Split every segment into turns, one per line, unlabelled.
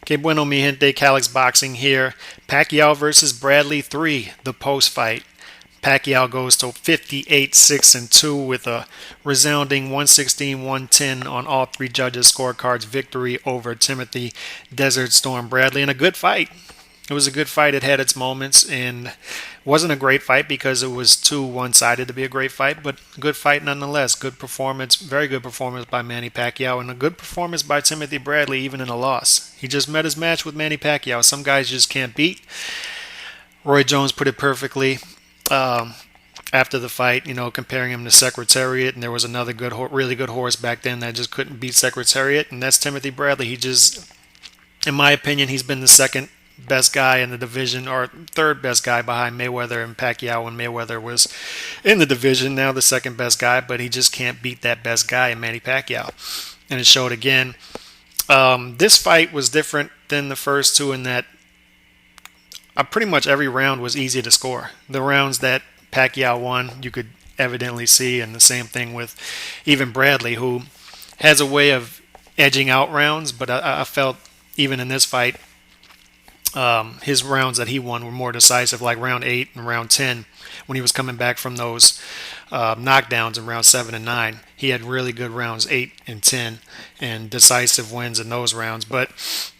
Que bueno, mi gente. Calix Boxing here. Pacquiao versus Bradley 3, the post fight. Pacquiao goes to 58-6-2 with a resounding 116-110 on all three judges' scorecards victory over Timothy Desert Storm Bradley in a good fight. It was a good fight. It had its moments and wasn't a great fight because it was too one-sided to be a great fight, but good fight nonetheless. Good performance, very good performance by Manny Pacquiao, and a good performance by Timothy Bradley even in a loss. He just met his match with Manny Pacquiao. Some guys just can't beat. Roy Jones put it perfectly after the fight, comparing him to Secretariat, and there was another really good horse back then that just couldn't beat Secretariat, and that's Timothy Bradley. He just, in my opinion, he's been the second best guy in the division, or third best guy behind Mayweather and Pacquiao when Mayweather was in the division. Now the second best guy, but he just can't beat that best guy in Manny Pacquiao, and it showed again. This fight was different than the first two in that pretty much every round was easy to score. The rounds that Pacquiao won, you could evidently see, and the same thing with even Bradley, who has a way of edging out rounds, but I felt even in this fight, his rounds that he won were more decisive, like round 8 and round 10, when he was coming back from those knockdowns in round 7 and 9. He had really good rounds 8 and 10 and decisive wins in those rounds, but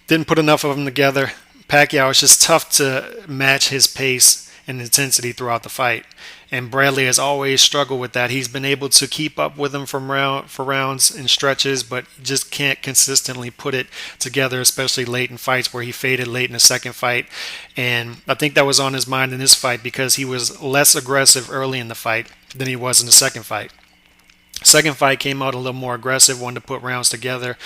didn't put enough of them together. Pacquiao is just tough to match his pace and intensity throughout the fight. And Bradley has always struggled with that. He's been able to keep up with him for rounds and stretches, but just can't consistently put it together, especially late in fights where he faded late in the second fight. And I think that was on his mind in this fight because he was less aggressive early in the fight than he was in the second fight. Second fight came out a little more aggressive, wanted to put rounds together,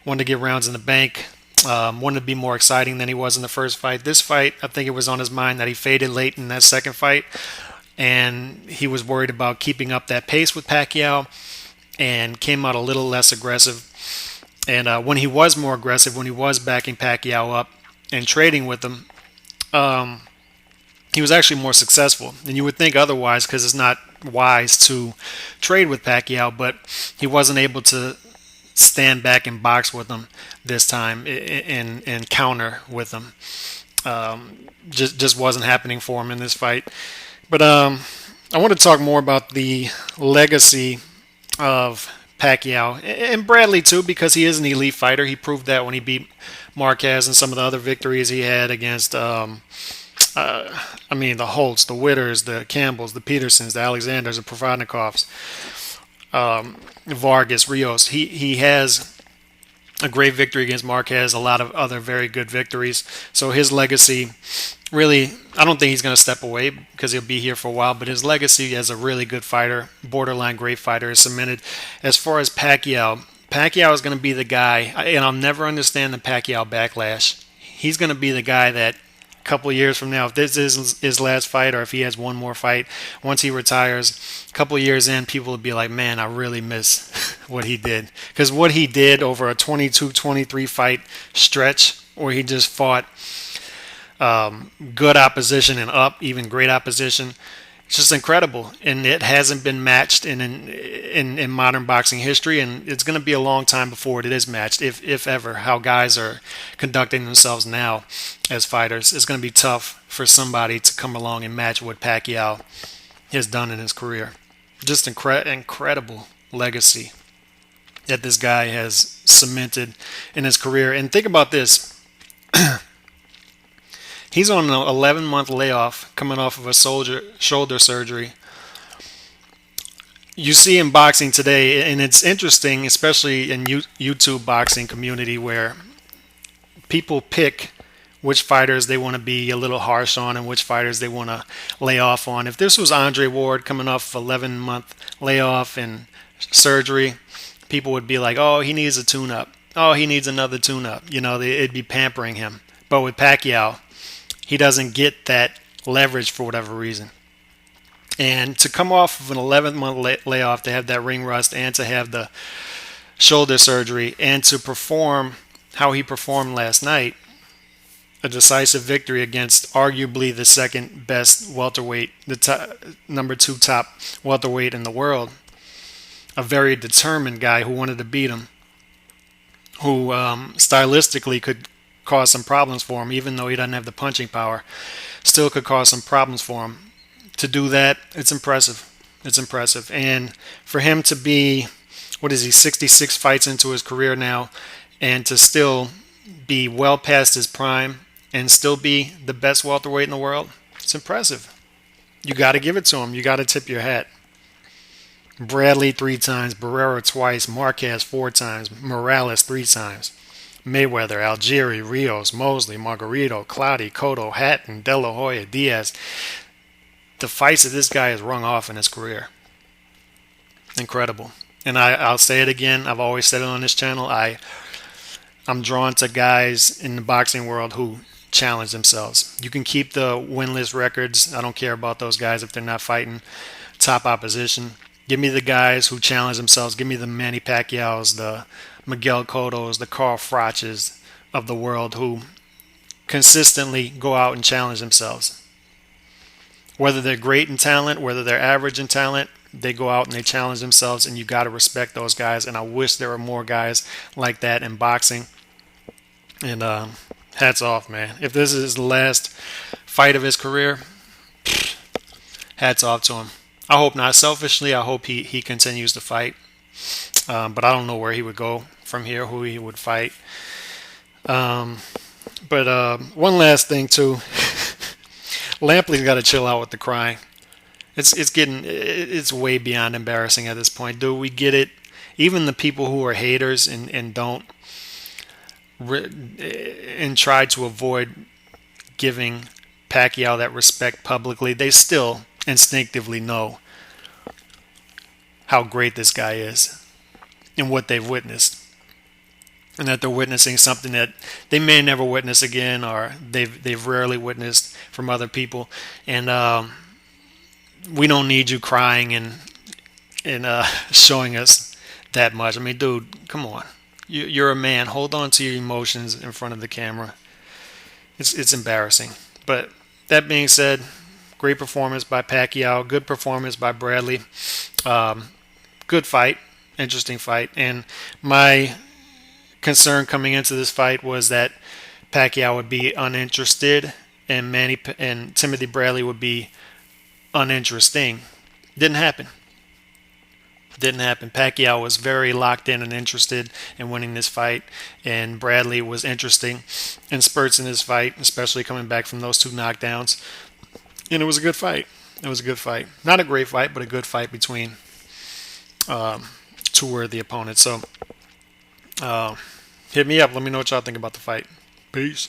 wanted to get rounds in the bank. Wanted to be more exciting than he was in the first fight. This fight, I think it was on his mind that he faded late in that second fight, and he was worried about keeping up that pace with Pacquiao and came out a little less aggressive. And when he was more aggressive, when he was backing Pacquiao up and trading with him, he was actually more successful. And you would think otherwise because it's not wise to trade with Pacquiao, but he wasn't able to stand back and box with him this time and counter with him. Just wasn't happening for him in this fight. But I want to talk more about the legacy of Pacquiao and Bradley too, because he is an elite fighter. He proved that when he beat Marquez and some of the other victories he had against the Holtz, the Witters, the Campbells, the Petersons, the Alexanders, the Provodnikovs, Vargas, Rios. He has a great victory against Marquez, a lot of other very good victories. So his legacy, really, I don't think he's going to step away because he'll be here for a while, but his legacy as a really good fighter, borderline great fighter, is cemented. As far as Pacquiao is going to be the guy, and I'll never understand the Pacquiao backlash. He's going to be the guy that couple of years from now, if this is his last fight or if he has one more fight, once he retires, a couple of years in, people will be like, man, I really miss what he did. Because what he did over a 22-23 fight stretch where he just fought good opposition and up, even great opposition, it's just incredible. And it hasn't been matched in modern boxing history, and it's going to be a long time before it is matched, if ever, how guys are conducting themselves now as fighters. It's going to be tough for somebody to come along and match what Pacquiao has done in his career. Just incredible legacy that this guy has cemented in his career. And think about this. He's on an 11-month layoff coming off of a shoulder surgery. You see in boxing today, and it's interesting, especially in YouTube boxing community, where people pick which fighters they want to be a little harsh on and which fighters they want to lay off on. If this was Andre Ward coming off 11-month layoff and surgery, people would be like, oh, he needs a tune-up. Oh, he needs another tune-up. It'd be pampering him. But with Pacquiao, he doesn't get that leverage for whatever reason. And to come off of an 11-month layoff, to have that ring rust, and to have the shoulder surgery, and to perform how he performed last night, a decisive victory against arguably the second best welterweight, the number 2 top welterweight in the world, a very determined guy who wanted to beat him, who stylistically could cause some problems for him, even though he doesn't have the punching power. Still could cause some problems for him. To do that, it's impressive. It's impressive. And for him to be, what is he, 66 fights into his career now, and to still be well past his prime and still be the best welterweight in the world, it's impressive. You got to give it to him. You got to tip your hat. Bradley 3 times, Barrera twice, Marquez 4 times, Morales 3 times. Mayweather, Algieri, Rios, Mosley, Margarito, Clottey, Cotto, Hatton, De La Hoya, Diaz. The fights that this guy has rung off in his career. Incredible. And I'll say it again. I've always said it on this channel. I'm drawn to guys in the boxing world who challenge themselves. You can keep the winless records. I don't care about those guys if they're not fighting top opposition. Give me the guys who challenge themselves. Give me the Manny Pacquiaos, the Miguel Cottos, the Carl Froches of the world who consistently go out and challenge themselves. Whether they're great in talent, whether they're average in talent, they go out and they challenge themselves, and you got to respect those guys. And I wish there were more guys like that in boxing. And hats off, man. If this is the last fight of his career, hats off to him. I hope not. Selfishly, I hope he continues to fight. But I don't know where he would go from here, who he would fight. But one last thing, too. Lampley's got to chill out with the crying. It's way beyond embarrassing at this point. Do we get it? Even the people who are haters and don't and try to avoid giving Pacquiao that respect publicly, they still instinctively know how great this guy is and what they've witnessed, and that they're witnessing something that they may never witness again, or they've rarely witnessed from other people. And we don't need you crying and showing us that much. I mean, dude, come on. You're a man. Hold on to your emotions in front of the camera. It's embarrassing. But that being said, great performance by Pacquiao. Good performance by Bradley. Good fight. Interesting fight. And my concern coming into this fight was that Pacquiao would be uninterested and Timothy Bradley would be uninteresting. Didn't happen. Pacquiao was very locked in and interested in winning this fight, and Bradley was interesting in spurts in this fight, especially coming back from those 2 knockdowns. And it was a good fight. Not a great fight, but a good fight between 2 worthy opponents. So hit me up. Let me know what y'all think about the fight. Peace.